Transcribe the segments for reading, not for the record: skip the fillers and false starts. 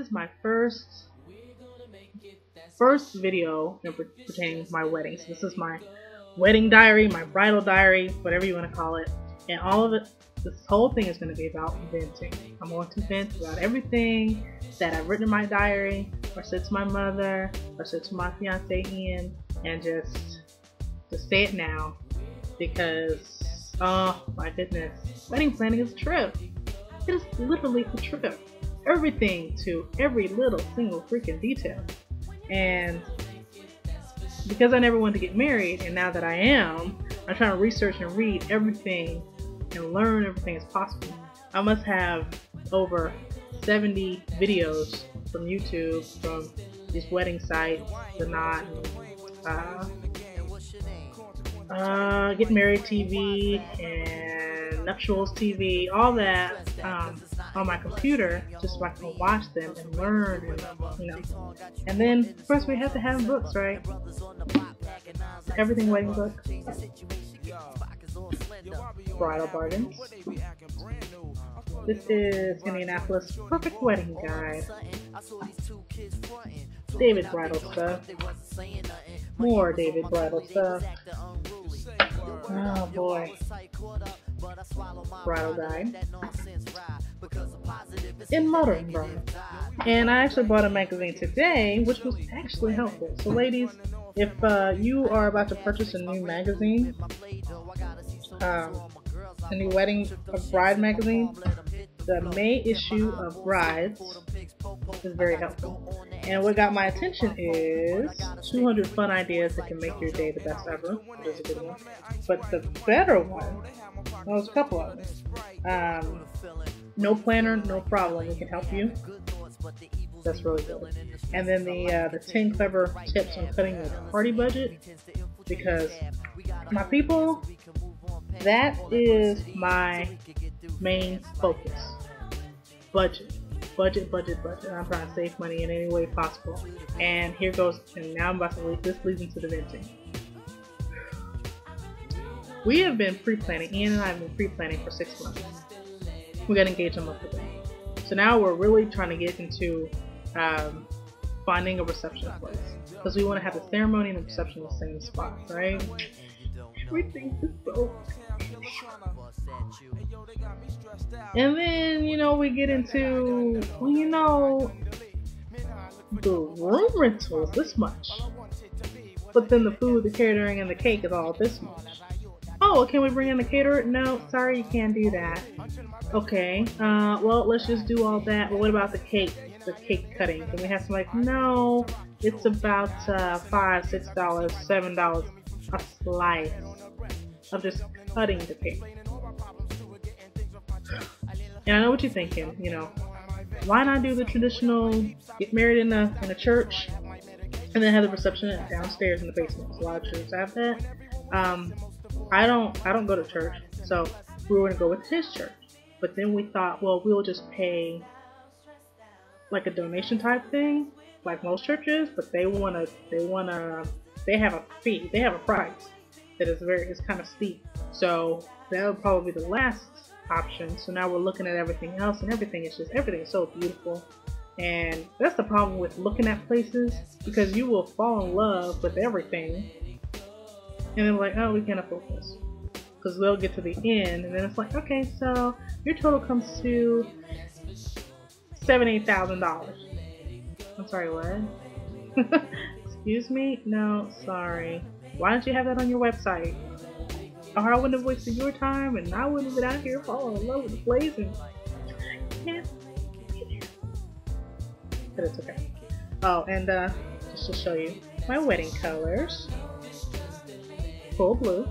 is my first video pertaining to my wedding. So this is my wedding diary, my bridal diary, whatever you want to call it. And all of it, this whole thing is going to be about venting. I'm going to vent about everything that I've written in my diary, or said to my mother, or said to my fiance Ian, and just say it now, because oh my goodness, wedding planning is a trip. It is literally a trip. Everything to every little single freaking detail. And because I never wanted to get married, and now that I am, I'm trying to research and read everything and learn everything as possible. I must have over 70 videos from YouTube, from these wedding sites, The Knot, Get Married TV, and Nuptials TV, all that on my computer, just so I can watch them and learn, and, you know. And then, of course, we have to have books, right? Everything wedding book. Bridal Bargains. This is Indianapolis Perfect Wedding Guide. David Bridal Stuff. More David Bridal Stuff. Oh boy. Bridal Guide. In Modern Bride. And I actually bought a magazine today, which was actually helpful. So ladies, if you are about to purchase a new magazine, a new wedding bride magazine, the May issue of Brides is very helpful. And what got my attention is 200 fun ideas that can make your day the best ever, which is a good one. But the better one, well, there's a couple of them. No planner, no problem. We can help you. That's really good. And then the 10 clever tips on cutting your party budget, because my people, that is my main focus. Budget. I'm trying to save money in any way possible. And here goes, and now I'm about to lead, this leads into the venting. We have been pre-planning, Ian and I have been pre-planning for 6 months. We got engaged a month ago. So now we're really trying to get into finding a reception place, because we want to have the ceremony and the reception in the same spot, right? Everything is so. And then, you know, we get into, well, you know, the room rental is this much, but then the food, the catering, and the cake is all this much. Oh, can we bring in the caterer? No, sorry, you can't do that. Okay, well, let's just do all that. But what about the cake cutting? Can we have some, like, no, it's about $5, $6, $7 a slice of just cutting the cake. And I know what you're thinking, you know, why not do the traditional get married in a church and then have the reception downstairs in the basement? A lot of churches have that. I don't go to church, so we were gonna go with his church. But then we thought, well, we'll just pay like a donation type thing, like most churches, but they have a fee, they have a price that is kind of steep. So that would probably be the last option. So now we're looking at everything else, and everything is so beautiful. And that's the problem with looking at places, because you will fall in love with everything, and then like, oh, we can't afford this, because they'll get to the end, and then it's like, okay, so your total comes to $7,000-8,000. I'm sorry, what? Excuse me? No, sorry. Why don't you have that on your website? Or I wouldn't have wasted your time, and I wouldn't have been out here falling in love with the place, and but it's okay. Oh, and just to show you my wedding colors. Full blue,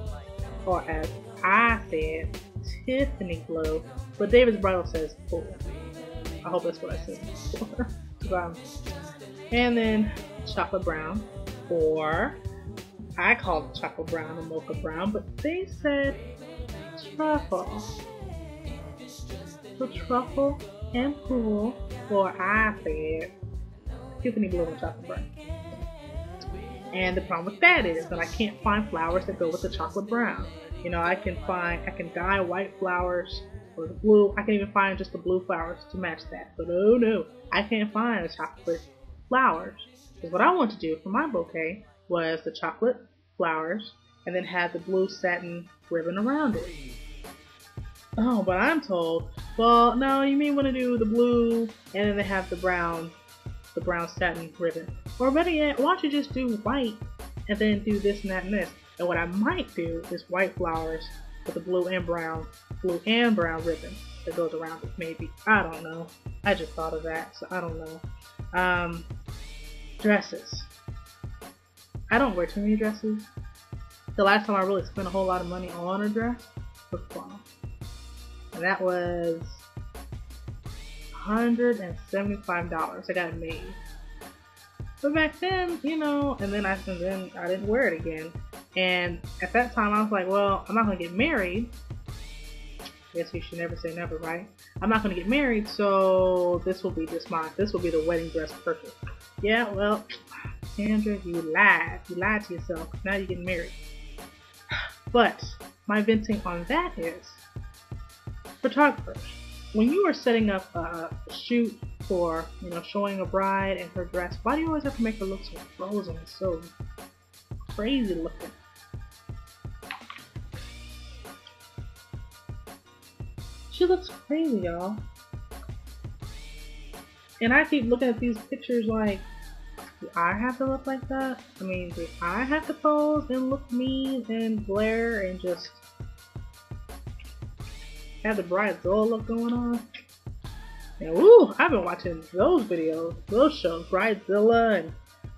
or as I said, Tiffany blue, but David's Bridal says full. I hope that's what I said. And then chocolate brown, or I call it chocolate brown or mocha brown, but they said truffle. So truffle and cool, or I said Tiffany blue and chocolate brown. And the problem with that is that I can't find flowers that go with the chocolate brown. You know, I can dye white flowers or the blue. I can even find just the blue flowers to match that. But oh no, I can't find the chocolate flowers. Because what I want to do for my bouquet was the chocolate flowers and then have the blue satin ribbon around it. Oh, but I'm told, well, no, you may want to do the blue and then they have the brown satin ribbon. Or better yet, why don't you just do white and then do this and that and this. And what I might do is white flowers with the blue and brown ribbon that goes around it, maybe. I don't know. I just thought of that, so I don't know. Dresses. I don't wear too many dresses. The last time I really spent a whole lot of money on a dress was prom. And that was $175. I got it made. But back then, you know, and then I didn't wear it again. And at that time I was like, well, I'm not gonna get married. Guess you should never say never, right? I'm not gonna get married, so this will be the wedding dress purchase. Yeah, well, Sandra, you lied. You lied to yourself. Now you're getting married. But my venting on that is photographers. When you are setting up a shoot for, you know, showing a bride and her dress, why do you always have to make her look so frozen and so crazy looking? She looks crazy, y'all. And I keep looking at these pictures like, do I have to look like that? I mean, do I have to pose and look mean and glare and just have the Bridezilla look going on? And woo, I've been watching those videos, those shows. Bridezilla and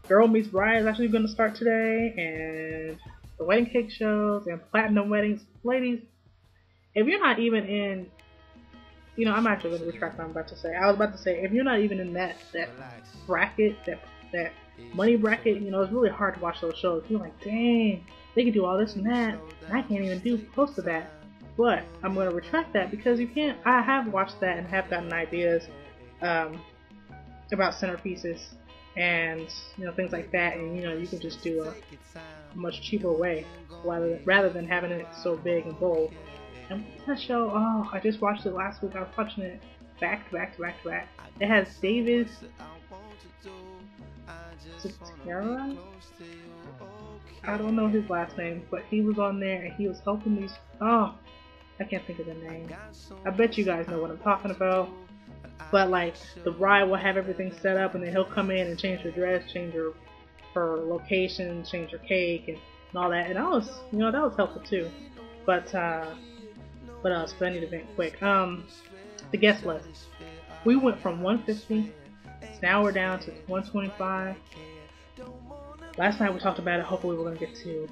Girl Meets Bride is actually going to start today, and the wedding cake shows and platinum weddings. Ladies, if you're not even in, you know, I'm actually going to retract what I'm about to say. I was about to say, if you're not even in that bracket, that money bracket, you know, it's really hard to watch those shows. You're like, dang, they can do all this and that, and I can't even do close to that. But I'm going to retract that because you can't. I have watched that and have gotten ideas about centerpieces and, you know, things like that, and, you know, you can just do a much cheaper way rather than having it so big and bold. And that show, oh, I just watched it last week. I was watching it back to back to back to back. It has David Cetera? I don't know his last name, but he was on there and he was helping these. Oh, I can't think of the name. I bet you guys know what I'm talking about. But like, the bride will have everything set up, and then he'll come in and change her dress, change her location, change her cake, and all that. And that was, you know, that was helpful too. But what else? But I need to vent quick. The guest list. We went from 150. Now we're down to 125. Last night we talked about it. Hopefully we're gonna get to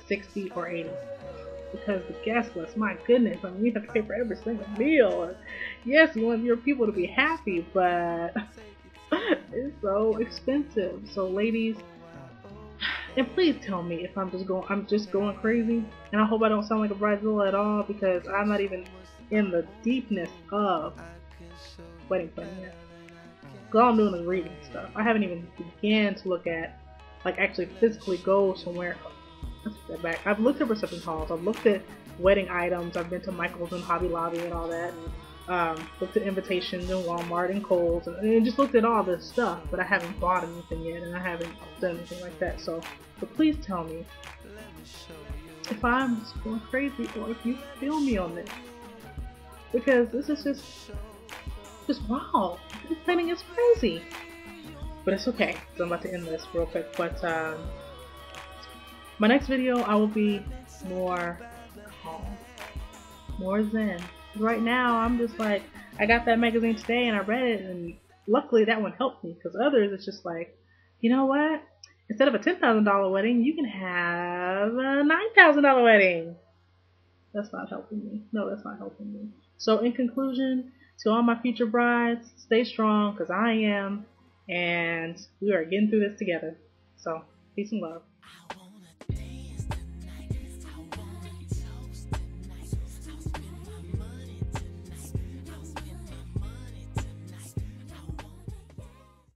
60 or 80. Because the guest list, my goodness, I mean, we have to pay for every single meal. Yes, you want your people to be happy, but it's so expensive. So ladies, and please tell me if I'm just going crazy. And I hope I don't sound like a bridezilla at all, because I'm not even in the deepness of wedding planning yet. Because all I'm doing is reading stuff. I haven't even began to look at, like, actually physically go somewhere. Let's get back. I've looked at reception halls. I've looked at wedding items. I've been to Michael's and Hobby Lobby and all that. And, looked at invitations in Walmart and Kohl's, and just looked at all this stuff. But I haven't bought anything yet, and I haven't done anything like that. So please tell me if I'm just going crazy, or if you feel me on this, because this is just wow. This planning is crazy. But it's okay. So I'm about to end this real quick. But my next video, I will be more calm, more zen. Right now, I'm just like, I got that magazine today and I read it, and luckily that one helped me, because others, it's just like, you know what? Instead of a $10,000 wedding, you can have a $9,000 wedding. That's not helping me. No, that's not helping me. So in conclusion, to all my future brides, stay strong, because I am, and we are getting through this together. So, peace and love.